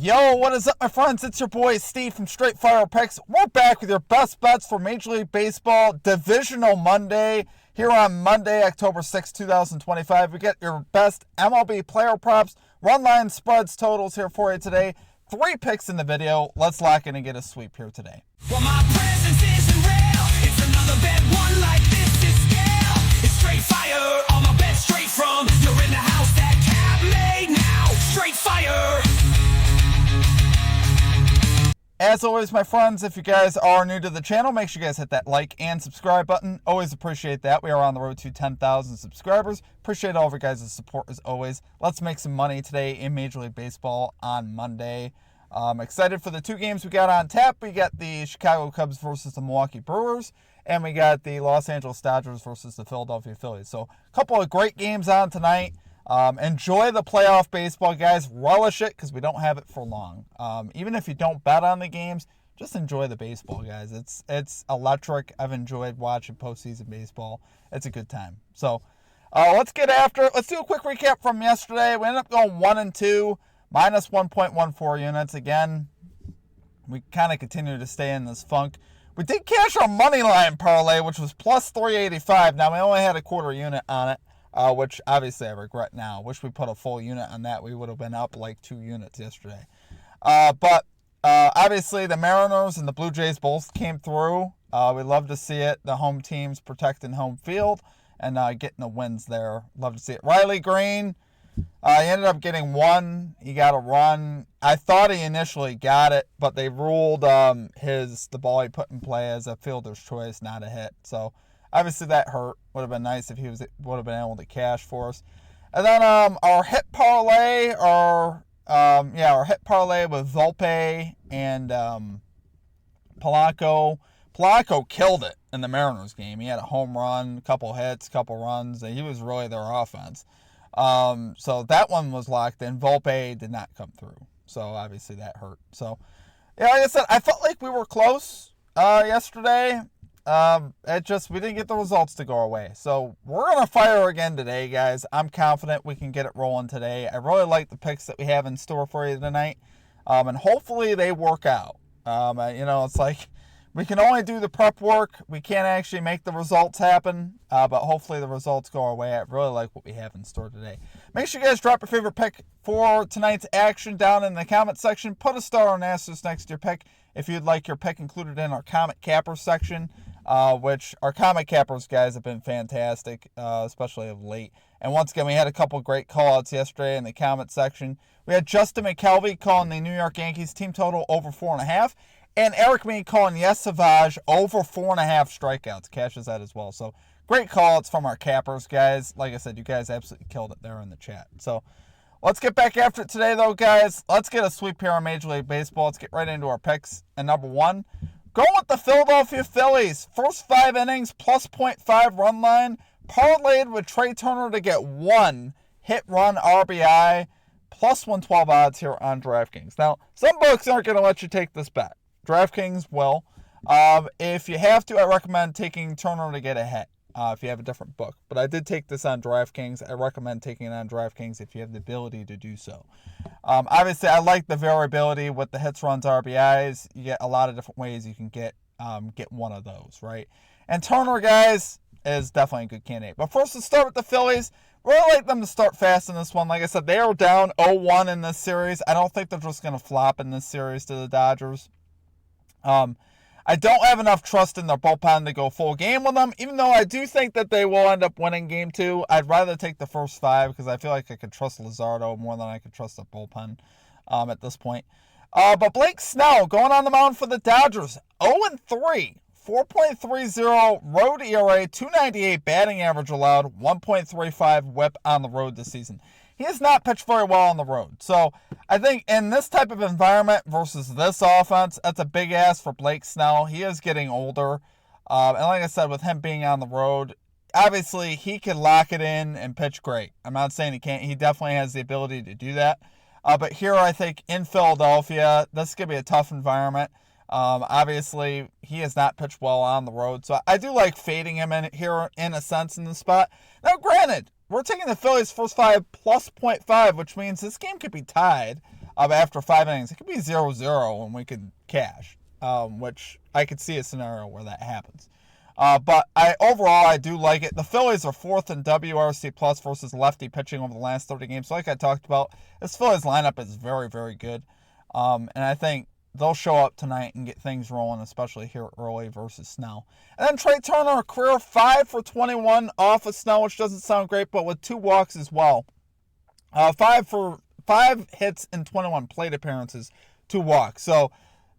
Yo, what is up, my friends? It's your boy Steve from Straight Fire Picks. We're back with your best bets for Major League Baseball Divisional Monday. Here on Monday, October 6, 2025, we get your best MLB player props, run lines, spreads, totals here for you today. 3 picks in the video. Let's lock in and get a sweep here today. Well, my presence isn't real. It's another bet, one like this is scale. It's straight fire, all my bets straight from. You're in the house, that cap made now. Straight fire. As always, my friends, if you guys are new to the channel, make sure you guys hit that like and subscribe button. Always appreciate that. We are on the road to 10,000 subscribers. Appreciate all of your guys' support as always. Let's make some money today in Major League Baseball on Monday. Excited for the 2 games we got on tap. We got the Chicago Cubs versus the Milwaukee Brewers, and we got the Los Angeles Dodgers versus the Philadelphia Phillies. So a couple of great games on tonight. Enjoy the playoff baseball, guys. Relish it because we don't have it for long. Even if you don't bet on the games, just enjoy the baseball, guys. It's electric. I've enjoyed watching postseason baseball. It's a good time. So let's get after it. Let's do a quick recap from yesterday. We ended up going 1-2, minus 1.14 units. Again, we kind of continue to stay in this funk. We did cash our money line parlay, which was plus 385. Now, we only had a quarter unit on it. Which obviously I regret now. Wish we put a full unit on that. We would have been up like 2 units yesterday. But obviously the Mariners and the Blue Jays both came through. We love to see it. The home teams protecting home field and getting the wins there. Love to see it. Riley Green, he ended up getting 1. He got a run. I thought he initially got it, but they ruled the ball he put in play as a fielder's choice, not a hit. So obviously that hurt. Would have been nice if he would have been able to cash for us. And then our hit parlay, our hit parlay with Volpe and Polanco. Polanco killed it in the Mariners game. He had a home run, a couple hits, a couple runs. He was really their offense. So that one was locked in. Volpe did not come through. So obviously that hurt. So yeah, like I said, I felt like we were close yesterday. We didn't get the results to go our way. So we're going to fire again today, guys. I'm confident we can get it rolling today. I really like the picks that we have in store for you tonight. And hopefully they work out. It's like we can only do the prep work. We can't actually make the results happen. But hopefully the results go our way. I really like what we have in store today. Make sure you guys drop your favorite pick for tonight's action down in the comment section. Put a star or an asterisk next to your pick if you'd like your pick included in our comment capper section. Which our comic cappers guys have been fantastic, especially of late. And once again, we had a couple great call-outs yesterday in the comment section. We had Justin McKelvey calling the New York Yankees team total over 4.5, and Eric Mead calling Yes Savage over 4.5 strikeouts. Cashes that as well. So great call-outs from our cappers guys. Like I said, you guys absolutely killed it there in the chat. So let's get back after it today, though, guys. Let's get a sweep here on Major League Baseball. Let's get right into our picks. And number 1. Go with the Philadelphia Phillies. First 5 innings, plus 0.5 run line. Parlayed with Trey Turner to get 1 hit run RBI. Plus 112 odds here on DraftKings. Now, some books aren't going to let you take this bet. DraftKings will. If you have to, I recommend taking Turner to get a hit. If you have a different book. But I did take this on DraftKings. I recommend taking it on DraftKings if you have the ability to do so. Obviously, I like the variability with the hits, runs, RBIs. You get a lot of different ways you can get one of those, right? And Turner, guys, is definitely a good candidate. But first, let's start with the Phillies. Really like them to start fast in this one. Like I said, they are down 0-1 in this series. I don't think they're just going to flop in this series to the Dodgers. I don't have enough trust in their bullpen to go full game with them, even though I do think that they will end up winning game 2. I'd rather take the first 5 because I feel like I could trust Luzardo more than I could trust the bullpen at this point. But Blake Snell going on the mound for the Dodgers, 0-3, 4.30 road ERA, 2.98 batting average allowed, 1.35 whip on the road this season. He has not pitched very well on the road. So I think in this type of environment versus this offense, that's a big ask for Blake Snell. He is getting older. And like I said, with him being on the road, obviously he can lock it in and pitch great. I'm not saying he can't. He definitely has the ability to do that. But here I think in Philadelphia, this is going to be a tough environment. Obviously, he has not pitched well on the road. So I do like fading him in here in a sense in the spot. Now, granted, we're taking the Phillies first 5 plus 0.5, which means this game could be tied. after 5 innings. It could be 0-0 and we could cash, which I could see a scenario where that happens. But overall, I do like it. The Phillies are 4th in WRC plus versus lefty pitching over the last 30 games. So like I talked about, this Phillies lineup is very, very good. And I think they'll show up tonight and get things rolling, especially here early versus Snell. And then Trey Turner, a career 5 for 21 off of Snell, which doesn't sound great, but with 2 walks as well. 5 hits in 21 plate appearances, 2 walks. So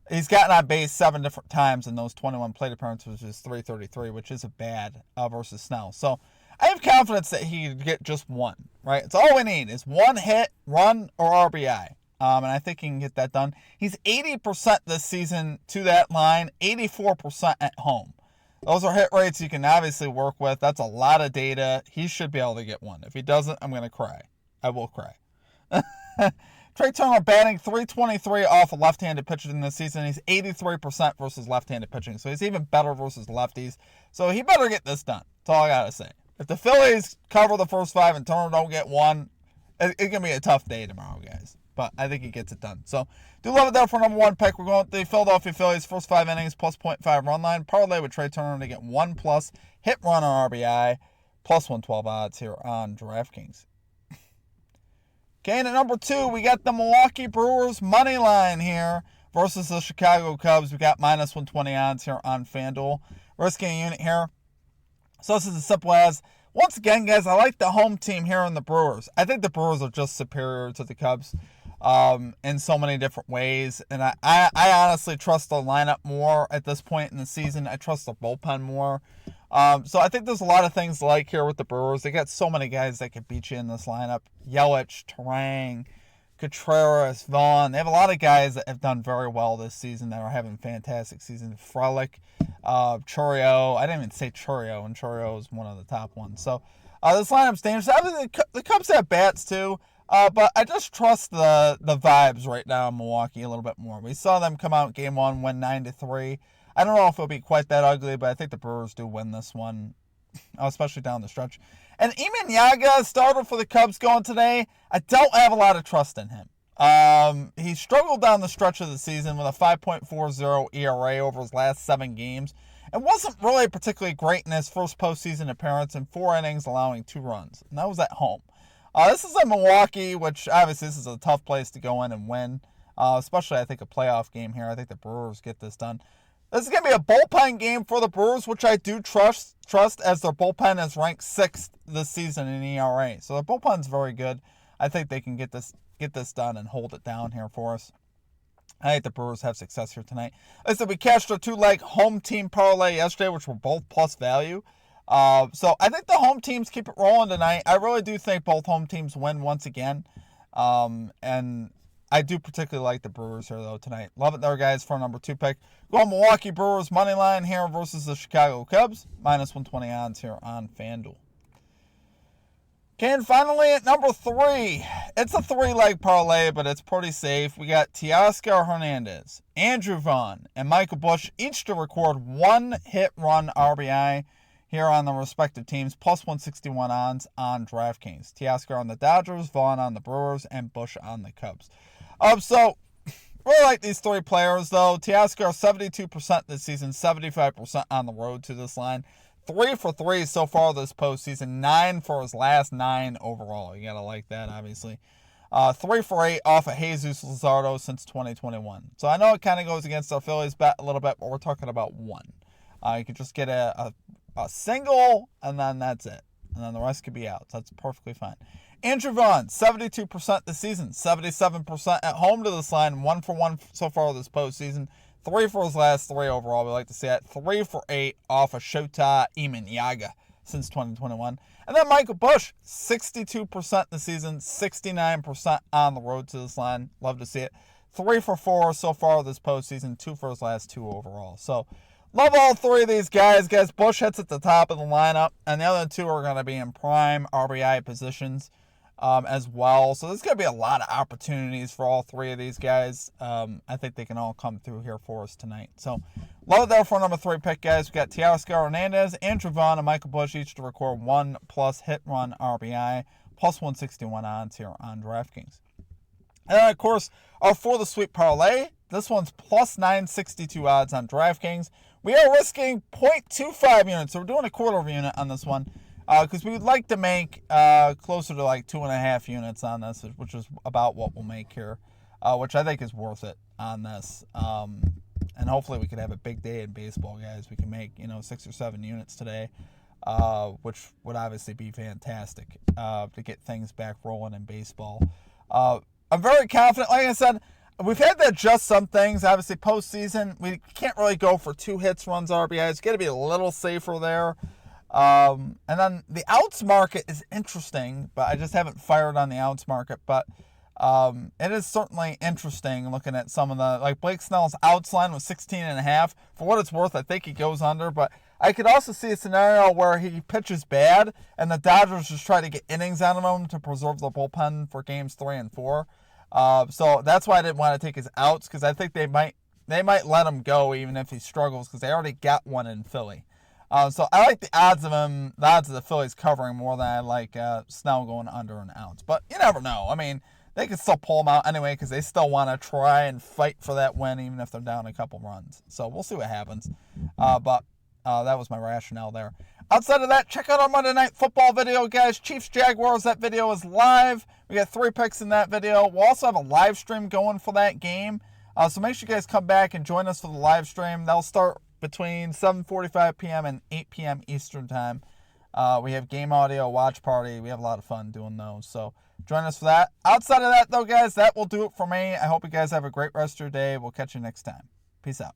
he's gotten on base 7 different times in those 21 plate appearances, which is .333, which isn't bad versus Snell. So I have confidence that he could get just 1, right? It's all we need is 1 hit, run, or RBI. And I think he can get that done. He's 80% this season to that line, 84% at home. Those are hit rates you can obviously work with. That's a lot of data. He should be able to get 1. If he doesn't, I'm going to cry. I will cry. Trey Turner batting .323 off of left-handed pitching this season. He's 83% versus left-handed pitching. So he's even better versus lefties. So he better get this done. That's all I got to say. If the Phillies cover the first 5 and Turner don't get 1, it's going to be a tough day tomorrow, guys. But I think he gets it done. So, do love it there for number 1 pick. We're going with the Philadelphia Phillies first 5 innings plus .5 run line. Parlay with Trey Turner to get 1+ hit, run, or RBI plus 112 odds here on DraftKings. Okay, and at number 2, we got the Milwaukee Brewers money line here versus the Chicago Cubs. We got minus -120 odds here on FanDuel. Risking a unit here. So this is as simple as, once again, guys, I like the home team here in the Brewers. I think the Brewers are just superior to the Cubs in so many different ways. And I honestly trust the lineup more at this point in the season. I trust the bullpen more. So I think there's a lot of things to like here with the Brewers. They got so many guys that could beat you in this lineup. Yelich, Turang, Contreras, Vaughn. They have a lot of guys that have done very well this season that are having fantastic seasons. Frelick, Chourio. I didn't even say Chourio, and Chourio is one of the top ones. So this lineup's dangerous. Obviously, the Cubs have bats too, but I just trust the vibes right now in Milwaukee a little bit more. We saw them come out game 1, win 9-3. I don't know if it'll be quite that ugly, but I think the Brewers do win this one, especially down the stretch. And Eamon Yaga, starter for the Cubs going today, I don't have a lot of trust in him. He struggled down the stretch of the season with a 5.40 ERA over his last 7 games and wasn't really particularly great in his first postseason appearance in 4 innings, allowing 2 runs. And that was at home. This is in Milwaukee, which obviously this is a tough place to go in and win, especially I think a playoff game here. I think the Brewers get this done. This is going to be a bullpen game for the Brewers, which I do trust as their bullpen is ranked 6th this season in ERA. So the bullpen's very good. I think they can get this done and hold it down here for us. I think the Brewers have success here tonight. Like I said, we cashed our 2-leg home team parlay yesterday, which were both plus value. So I think the home teams keep it rolling tonight. I really do think both home teams win once again. And I do particularly like the Brewers here, though, tonight. Love it there, guys, for number 2 pick. Go Milwaukee Brewers money line here versus the Chicago Cubs. Minus 120 odds here on FanDuel. Okay, and finally at number 3. It's a 3-leg parlay, but it's pretty safe. We got Teoscar Hernandez, Andrew Vaughn, and Michael Busch each to record 1 hit, run, RBI here on the respective teams, plus 161 odds on DraftKings. Teoscar on the Dodgers, Vaughn on the Brewers, and Busch on the Cubs. So, really like these 3 players, though. Teoscar, 72% this season, 75% on the road to this line. 3 for 3 so far this postseason, 9 for his last 9 overall. You got to like that, obviously. 3 for 8 off of Jesus Luzardo since 2021. So I know it kind of goes against our Phillies bet a little bit, but we're talking about 1. You could just get a single, and then that's it. And then the rest could be out. So that's perfectly fine. Andrew Vaughn, 72% this season, 77% at home to this line, 1 for 1 so far this postseason, 3 for his last 3 overall. We like to see that. 3 for 8 off of Shota Imanaga since 2021. And then Michael Busch, 62% this season, 69% on the road to this line. Love to see it. 3 for 4 so far this postseason, 2 for his last 2 overall. So, love all 3 of these guys. Busch hits at the top of the lineup, and the other 2 are going to be in prime RBI positions as well. So there's going to be a lot of opportunities for all 3 of these guys. I think they can all come through here for us tonight. So love it there for number 3 pick, guys. We got Teoscar Hernandez, Andrew Vaughn, and Michael Busch each to record 1+ hit, run, RBI, plus 161 odds here on DraftKings. And then, of course, our For the Sweep Parlay. This one's plus 962 odds on DraftKings. We are risking 0.25 units, so we're doing a quarter of a unit on this one because we would like to make closer to like 2.5 units on this, which is about what we'll make here, which I think is worth it on this. And hopefully we could have a big day in baseball, guys. We can make 6 or 7 units today, which would obviously be fantastic to get things back rolling in baseball. I'm very confident. Like I said, we've had to adjust some things. Obviously, postseason, we can't really go for 2 hits, runs, RBIs. Got to be a little safer there. And then the outs market is interesting, but I just haven't fired on the outs market. But it is certainly interesting looking at some of the, like Blake Snell's outs line was 16.5. For what it's worth, I think he goes under. But I could also see a scenario where he pitches bad and the Dodgers just try to get innings out of him to preserve the bullpen for games 3 and 4. So that's why I didn't want to take his outs, because I think they might let him go even if he struggles, because they already got one in Philly. So I like the odds of the Phillies covering more than I like Snell going under an outs. But you never know. I mean, they can still pull them out anyway because they still want to try and fight for that win even if they're down a couple runs. So we'll see what happens. But that was my rationale there. Outside of that, check out our Monday Night Football video, guys. Chiefs-Jaguars, that video is live. We got 3 picks in that video. We'll also have a live stream going for that game. So make sure you guys come back and join us for the live stream. That'll start between 7:45 p.m. and 8 p.m. Eastern Time. We have game audio, watch party. We have a lot of fun doing those. So join us for that. Outside of that, though, guys, that will do it for me. I hope you guys have a great rest of your day. We'll catch you next time. Peace out.